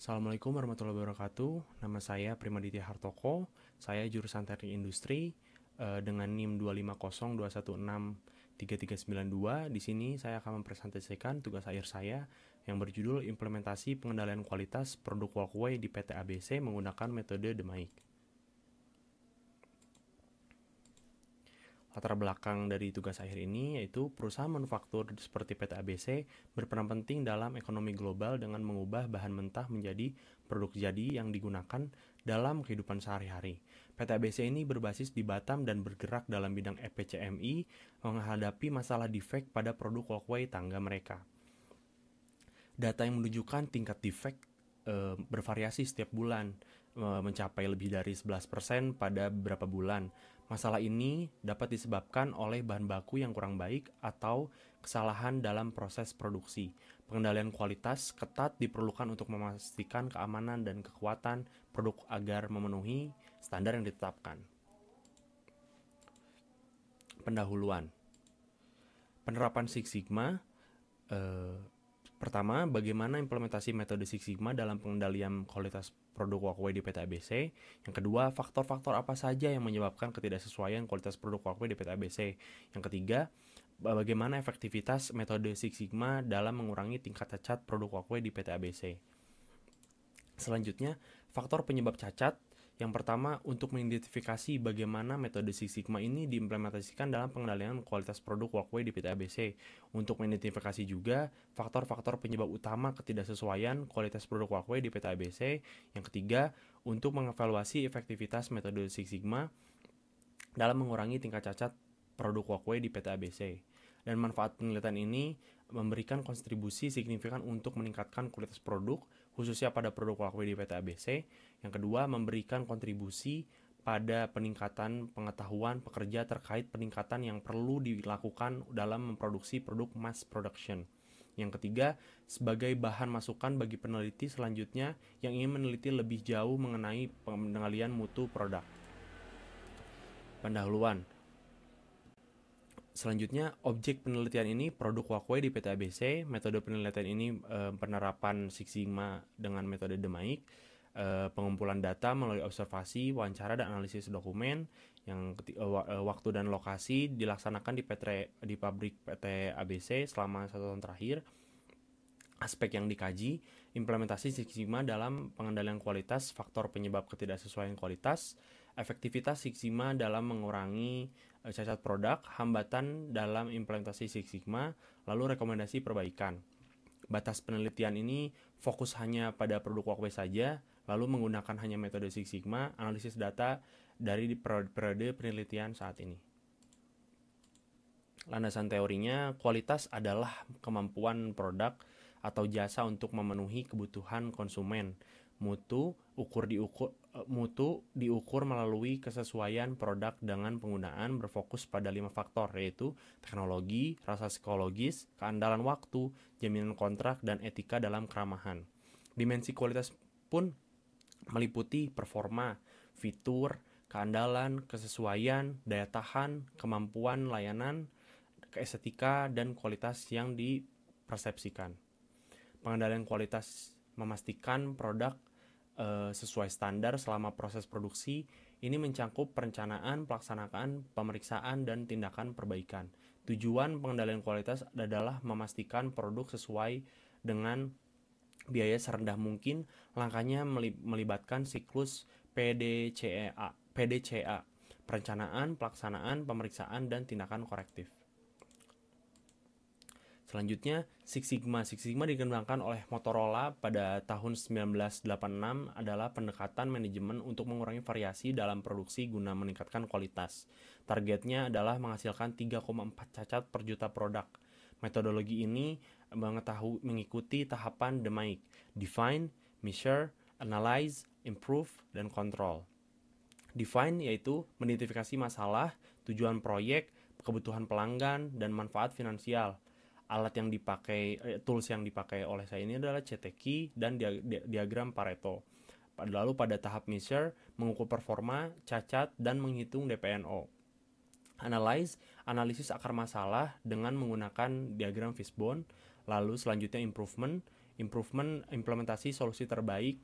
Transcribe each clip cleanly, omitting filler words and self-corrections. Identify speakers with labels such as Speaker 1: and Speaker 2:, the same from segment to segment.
Speaker 1: Assalamualaikum warahmatullahi wabarakatuh. Nama saya Primaditya Hartoko. Saya jurusan Teknik Industri dengan NIM 250216332. Di sini saya akan mempresentasikan tugas akhir saya yang berjudul Implementasi Pengendalian Kualitas Produk Walkway di PT ABC menggunakan metode DMAIC. Latar belakang dari tugas akhir ini yaitu perusahaan manufaktur seperti PT ABC berperan penting dalam ekonomi global dengan mengubah bahan mentah menjadi produk jadi yang digunakan dalam kehidupan sehari-hari. PT ABC ini berbasis di Batam dan bergerak dalam bidang EPCMI menghadapi masalah defect pada produk walkway tangga mereka. Data yang menunjukkan tingkat defect bervariasi setiap bulan, mencapai lebih dari 11% pada beberapa bulan. Masalah ini dapat disebabkan oleh bahan baku yang kurang baik atau kesalahan dalam proses produksi. Pengendalian kualitas ketat diperlukan untuk memastikan keamanan dan kekuatan produk agar memenuhi standar yang ditetapkan. Pendahuluan. Penerapan Six Sigma. Pertama, bagaimana implementasi metode Six Sigma dalam pengendalian kualitas produk walkway di PT ABC. Yang kedua, faktor-faktor apa saja yang menyebabkan ketidaksesuaian kualitas produk walkway di PT ABC. Yang ketiga, bagaimana efektivitas metode Six Sigma dalam mengurangi tingkat cacat produk walkway di PT ABC. Selanjutnya, faktor penyebab cacat. Yang pertama, untuk mengidentifikasi bagaimana metode Six Sigma ini diimplementasikan dalam pengendalian kualitas produk walkway di PT ABC. Untuk mengidentifikasi juga faktor-faktor penyebab utama ketidaksesuaian kualitas produk walkway di PT ABC. Yang ketiga, untuk mengevaluasi efektivitas metode Six Sigma dalam mengurangi tingkat cacat produk walkway di PT ABC. Dan manfaat penelitian ini memberikan kontribusi signifikan untuk meningkatkan kualitas produk, khususnya pada produk walkway di PT ABC. Yang kedua, memberikan kontribusi pada peningkatan pengetahuan pekerja terkait peningkatan yang perlu dilakukan dalam memproduksi produk mass production. Yang ketiga, sebagai bahan masukan bagi peneliti selanjutnya yang ingin meneliti lebih jauh mengenai pengendalian mutu produk. Pendahuluan. Selanjutnya, objek penelitian ini produk walkway di PT ABC. Metode penelitian ini penerapan Six Sigma dengan metode DMAIC, pengumpulan data melalui observasi, wawancara, dan analisis dokumen. Yang waktu dan lokasi dilaksanakan di pabrik PT ABC selama 1 tahun terakhir. Aspek yang dikaji, implementasi Six Sigma dalam pengendalian kualitas, faktor penyebab ketidaksesuaian kualitas, efektivitas Six Sigma dalam mengurangi cacat produk, hambatan dalam implementasi Six Sigma, lalu rekomendasi perbaikan. Batas penelitian ini fokus hanya pada produk walkway saja, lalu menggunakan hanya metode Six Sigma, analisis data dari periode penelitian saat ini. Landasan teorinya, kualitas adalah kemampuan produk atau jasa untuk memenuhi kebutuhan konsumen. Mutu diukur melalui kesesuaian produk dengan penggunaan berfokus pada 5 faktor, yaitu teknologi, rasa psikologis, keandalan waktu, jaminan kontrak, dan etika dalam keramahan. Dimensi kualitas pun meliputi performa, fitur, keandalan, kesesuaian, daya tahan, kemampuan layanan, estetika, dan kualitas yang dipersepsikan. Pengendalian kualitas memastikan produk sesuai standar selama proses produksi. Ini mencakup perencanaan, pelaksanaan, pemeriksaan, dan tindakan perbaikan. Tujuan pengendalian kualitas adalah memastikan produk sesuai dengan biaya serendah mungkin. Langkahnya melibatkan siklus PDCA, perencanaan, pelaksanaan, pemeriksaan, dan tindakan korektif. Selanjutnya, Six Sigma. Six Sigma dikembangkan oleh Motorola pada tahun 1986 adalah pendekatan manajemen untuk mengurangi variasi dalam produksi guna meningkatkan kualitas. Targetnya adalah menghasilkan 3,4 cacat per juta produk. Metodologi ini mengikuti tahapan DMAIC: Define, Measure, Analyze, Improve, dan Control. Define yaitu mengidentifikasi masalah, tujuan proyek, kebutuhan pelanggan, dan manfaat finansial. Tools yang dipakai oleh saya ini adalah CTK dan diagram Pareto. Lalu pada tahap measure, mengukur performa, cacat, dan menghitung DPNO. Analyze, analisis akar masalah dengan menggunakan diagram Fishbone. Lalu selanjutnya improvement, implementasi solusi terbaik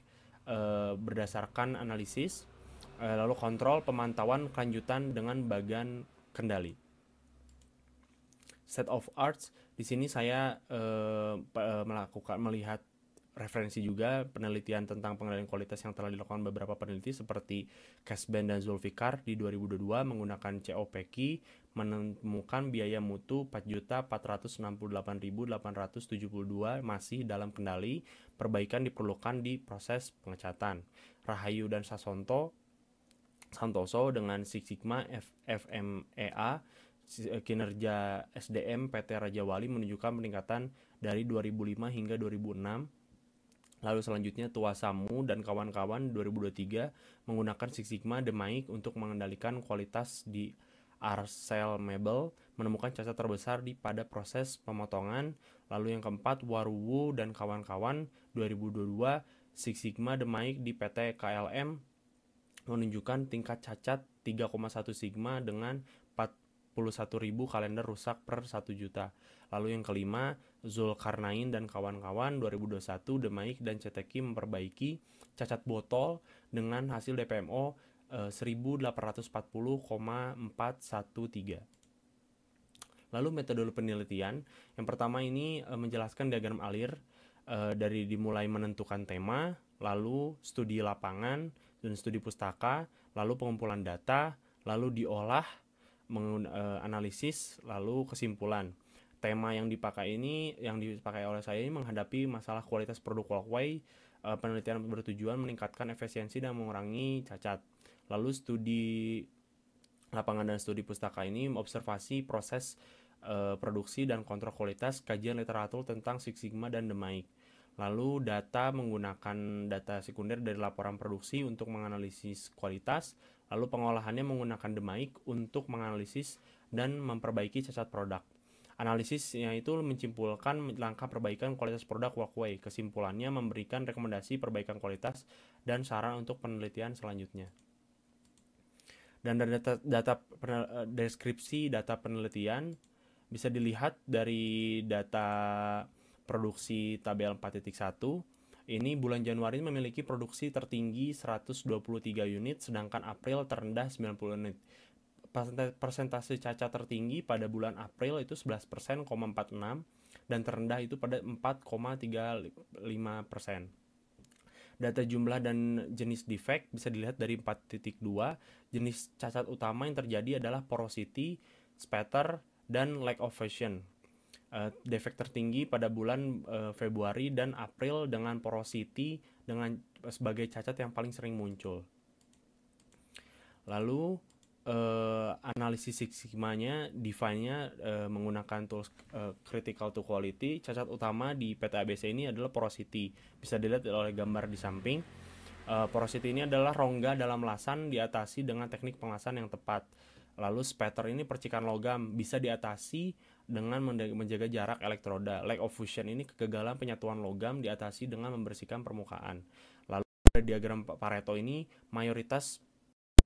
Speaker 1: berdasarkan analisis, lalu kontrol pemantauan kelanjutan dengan bagian kendali. State of arts, di sini saya melihat referensi juga penelitian tentang pengendalian kualitas yang telah dilakukan beberapa peneliti seperti Casben dan Zulfikar di 2022 menggunakan COPQ menemukan biaya mutu 4.468.872 masih dalam kendali, perbaikan diperlukan di proses pengecatan. Rahayu dan Santoso dengan Six Sigma FMEA kinerja SDM PT Raja Wali menunjukkan peningkatan dari 2005 hingga 2006. Lalu selanjutnya Tuasamu dan kawan-kawan 2023 menggunakan Six Sigma Demaik untuk mengendalikan kualitas di Arcel Mebel, menemukan cacat terbesar pada proses pemotongan. Lalu yang keempat Waruwu dan kawan-kawan 2022 Six Sigma Demaik di PT KLM menunjukkan tingkat cacat 3,1 sigma dengan 41.000 kalender rusak per 1 juta. Lalu yang kelima, Zulkarnain dan kawan-kawan 2021 Demaik dan Ceteki memperbaiki cacat botol dengan hasil DPMO 1840,413. Lalu metode penelitian, yang pertama ini menjelaskan diagram alir dari dimulai menentukan tema, lalu studi lapangan dan studi pustaka, lalu pengumpulan data, lalu diolah, analisis, lalu kesimpulan. Tema yang dipakai oleh saya ini menghadapi masalah kualitas produk walkway. Penelitian bertujuan meningkatkan efisiensi dan mengurangi cacat. Lalu studi lapangan dan studi pustaka ini observasi proses produksi dan kontrol kualitas, kajian literatur tentang Six Sigma dan Demaik. Lalu data menggunakan data sekunder dari laporan produksi untuk menganalisis kualitas. Lalu pengolahannya menggunakan Demaik untuk menganalisis dan memperbaiki cacat produk. Analisisnya itu menyimpulkan langkah perbaikan kualitas produk walkway. Kesimpulannya memberikan rekomendasi perbaikan kualitas dan saran untuk penelitian selanjutnya. Dan deskripsi data penelitian bisa dilihat dari data produksi tabel 4.1. Ini bulan Januari memiliki produksi tertinggi 123 unit, sedangkan April terendah 90 unit. Persentase cacat tertinggi pada bulan April itu 11,46% dan terendah itu pada 4,35%. Data jumlah dan jenis defect bisa dilihat dari 4.2. Jenis cacat utama yang terjadi adalah porosity, spatter, dan lack of fusion. Defect tertinggi pada bulan Februari dan April dengan porosity sebagai cacat yang paling sering muncul. Lalu analisis Six Sigma-nya, define-nya menggunakan tools critical to quality. Cacat utama di PT ABC ini adalah porosity. Bisa dilihat oleh gambar di samping. Porosity ini adalah rongga dalam lasan diatasi dengan teknik pengelasan yang tepat. Lalu spatter ini percikan logam, bisa diatasi dengan menjaga jarak elektroda. Lack of fusion ini kegagalan penyatuan logam diatasi dengan membersihkan permukaan. Lalu pada diagram Pareto ini mayoritas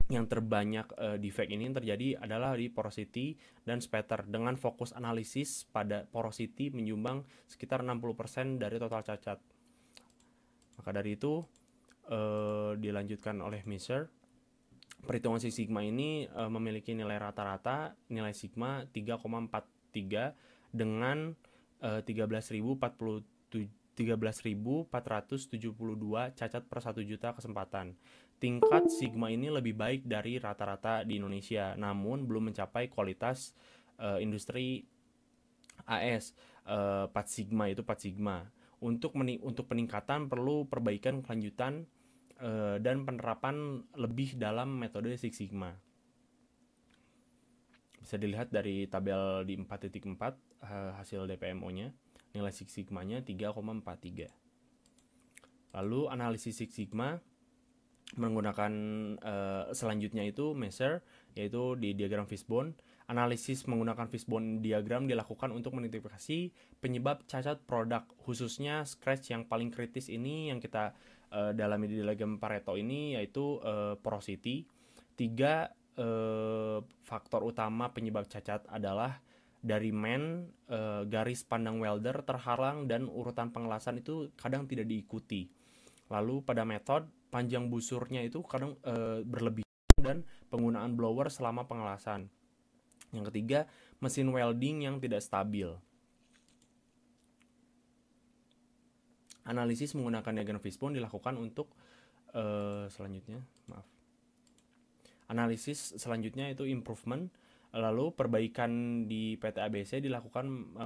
Speaker 1: yang terbanyak defect ini yang terjadi adalah di porosity dan spatter. Dengan fokus analisis pada porosity menyumbang sekitar 60% dari total cacat. Maka dari itu dilanjutkan oleh Miser. Perhitungan Six Sigma ini memiliki nilai rata-rata nilai sigma 3,43 dengan 13.472 cacat per 1 juta kesempatan. Tingkat sigma ini lebih baik dari rata-rata di Indonesia, namun belum mencapai kualitas industri AS 4 sigma itu 4 sigma. Untuk peningkatan perlu perbaikan kelanjutan dan penerapan lebih dalam metode Six Sigma. Bisa dilihat dari tabel di 4.4 hasil DPMO-nya, nilai Six Sigma-nya 3,43. Lalu analisis Six Sigma menggunakan selanjutnya itu measure, yaitu di diagram fishbone. Analisis menggunakan fishbone diagram dilakukan untuk mengidentifikasi penyebab cacat produk, khususnya scratch yang paling kritis ini yang kita dalami di diagram Pareto ini, yaitu porosity. 3 faktor utama penyebab cacat adalah dari garis pandang welder terhalang dan urutan pengelasan itu kadang tidak diikuti. Lalu pada metode panjang busurnya itu kadang berlebihan dan penggunaan blower selama pengelasan. Yang ketiga, mesin welding yang tidak stabil. Analisis menggunakan diagram fishbone dilakukan untuk Analisis selanjutnya itu improvement. Lalu perbaikan di PT ABC dilakukan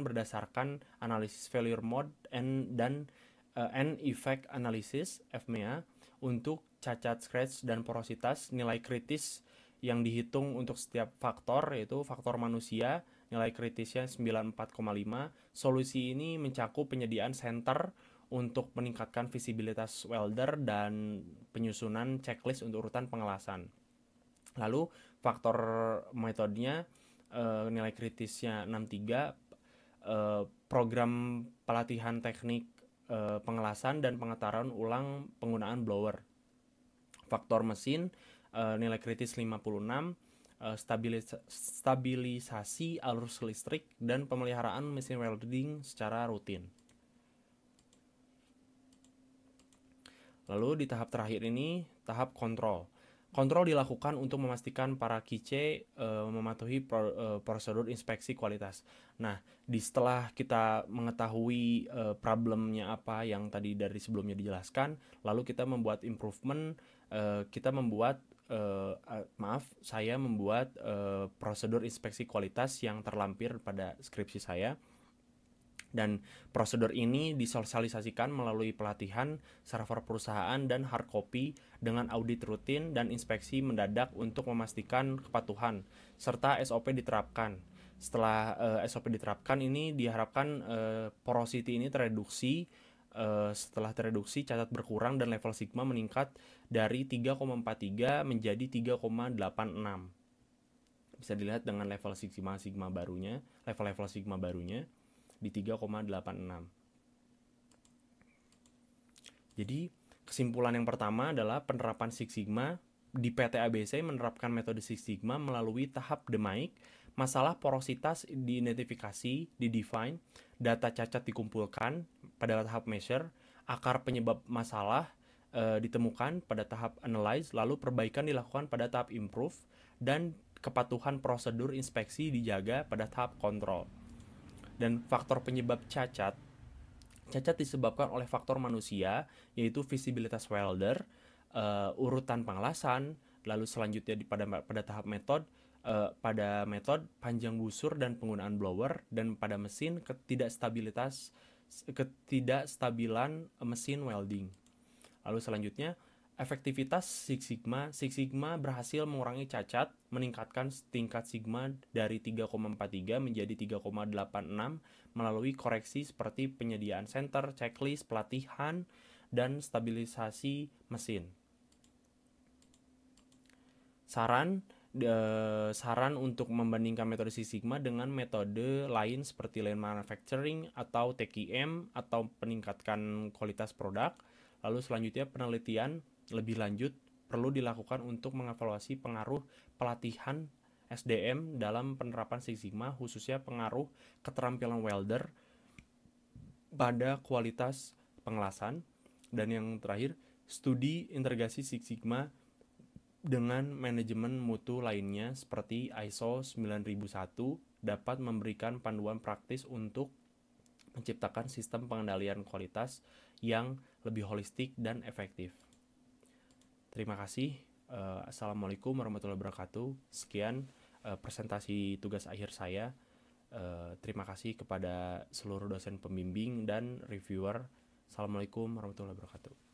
Speaker 1: berdasarkan analisis failure mode dan end effect analysis FMEA untuk cacat scratch dan porositas. Nilai kritis yang dihitung untuk setiap faktor yaitu faktor manusia, nilai kritisnya 94,5. Solusi ini mencakup penyediaan center untuk meningkatkan visibilitas welder dan penyusunan checklist untuk urutan pengelasan. Lalu faktor metodenya nilai kritisnya 63, program pelatihan teknik pengelasan dan pengetahuan ulang penggunaan blower. Faktor mesin nilai kritis 56, stabilisasi arus listrik dan pemeliharaan mesin welding secara rutin. Lalu di tahap terakhir ini, tahap kontrol. Kontrol dilakukan untuk memastikan para QC mematuhi prosedur inspeksi kualitas. Nah, setelah kita mengetahui problemnya apa yang tadi dari sebelumnya dijelaskan, lalu kita membuat improvement, saya membuat prosedur inspeksi kualitas yang terlampir pada skripsi saya. Dan prosedur ini disosialisasikan melalui pelatihan, server perusahaan, dan hard copy dengan audit rutin dan inspeksi mendadak untuk memastikan kepatuhan, serta SOP diterapkan. Setelah SOP diterapkan ini diharapkan porosity ini tereduksi. Setelah tereduksi, cacat berkurang dan level sigma meningkat dari 3,43 menjadi 3,86. Bisa dilihat dengan level sigma barunya, level sigma barunya di 3,86. Jadi kesimpulan yang pertama adalah penerapan Six Sigma di PT ABC menerapkan metode Six Sigma melalui tahap DMAIC, masalah porositas diidentifikasi, didefine, data cacat dikumpulkan pada tahap measure, akar penyebab masalah ditemukan pada tahap analyze, lalu perbaikan dilakukan pada tahap improve, dan kepatuhan prosedur inspeksi dijaga pada tahap kontrol. Dan faktor penyebab cacat disebabkan oleh faktor manusia, yaitu visibilitas welder, urutan pengelasan, lalu selanjutnya pada tahap metode, pada metode panjang busur dan penggunaan blower, dan pada mesin ketidakstabilan mesin welding. Lalu selanjutnya efektivitas Six Sigma berhasil mengurangi cacat, meningkatkan tingkat sigma dari 3,43 menjadi 3,86 melalui koreksi seperti penyediaan center, checklist, pelatihan, dan stabilisasi mesin. Saran untuk membandingkan metode Six Sigma dengan metode lain seperti lean manufacturing atau TQM atau peningkatkan kualitas produk. Lalu selanjutnya penelitian lebih lanjut perlu dilakukan untuk mengevaluasi pengaruh pelatihan SDM dalam penerapan Six Sigma, khususnya pengaruh keterampilan welder pada kualitas pengelasan. Dan yang terakhir, studi integrasi Six Sigma dengan manajemen mutu lainnya seperti ISO 9001 dapat memberikan panduan praktis untuk menciptakan sistem pengendalian kualitas yang lebih holistik dan efektif. Terima kasih. Assalamualaikum warahmatullahi wabarakatuh. Sekian presentasi tugas akhir saya. Terima kasih kepada seluruh dosen pembimbing dan reviewer. Assalamualaikum warahmatullahi wabarakatuh.